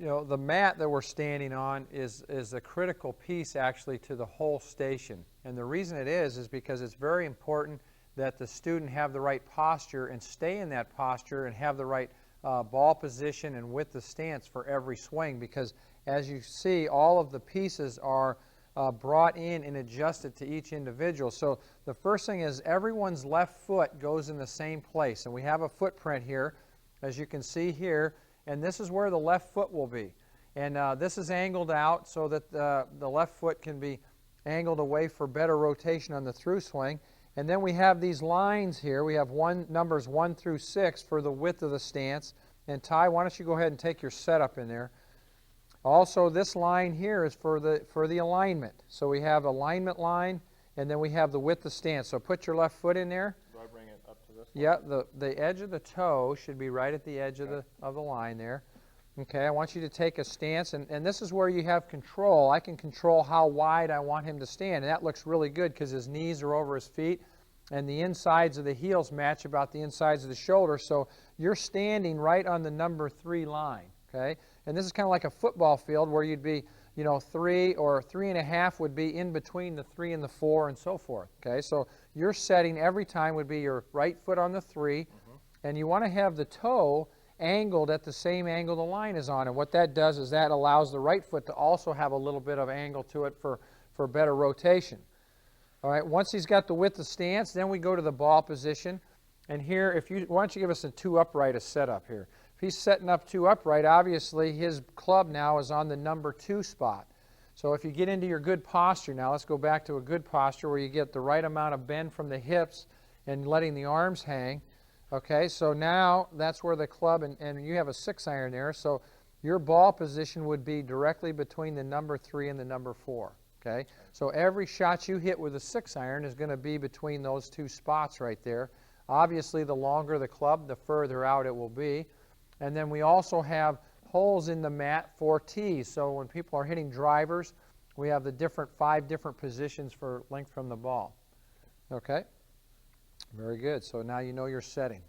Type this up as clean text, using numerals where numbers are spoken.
you know, the mat that we're standing on is a critical piece actually to the whole station. And the reason it is because it's very important that the student have the right posture and stay in that posture and have the right ball position and with the stance for every swing, because as you see, all of the pieces are brought in and adjusted to each individual. So the first thing is everyone's left foot goes in the same place, and we have a footprint here, as you can see here, and this is where the left foot will be. And this is angled out so that the left foot can be angled away for better rotation on the through swing. And then we have these lines here. We have numbers 1 through 6 for the width of the stance. And Ty, why don't you go ahead and take your setup in there. Also, this line here is for the alignment. So we have alignment line, and then we have the width of stance. So put your left foot in there. Do I bring it up to this one? Yeah, the edge of the toe should be right at the edge of the line there. Okay, I want you to take a stance, and this is where you have control. I can control how wide I want him to stand, and that looks really good because his knees are over his feet, and the insides of the heels match about the insides of the shoulder, so you're standing right on the number 3 line, okay? And this is kind of like a football field where you'd be, you know, 3 or 3.5 would be in between the 3 and the 4 and so forth, okay? So your setting every time would be your right foot on the 3, and you want to have the toe angled at the same angle the line is on. And what that does is that allows the right foot to also have a little bit of angle to it for better rotation. All right, once he's got the width of stance, then we go to the ball position. And here, why don't you give us a 2 upright setup here. If he's setting up 2 upright, obviously his club now is on the number 2 spot. So if you get into your good posture now, let's go back to a good posture where you get the right amount of bend from the hips and letting the arms hang. Okay, so now that's where the club, and you have a 6-iron there, so your ball position would be directly between the number 3 and the number 4. Okay, so every shot you hit with a 6-iron is going to be between those 2 spots right there. Obviously, the longer the club, the further out it will be. And then we also have holes in the mat for tees. So when people are hitting drivers, we have the 5 different positions for length from the ball. Okay? Very good. So now you know your setting.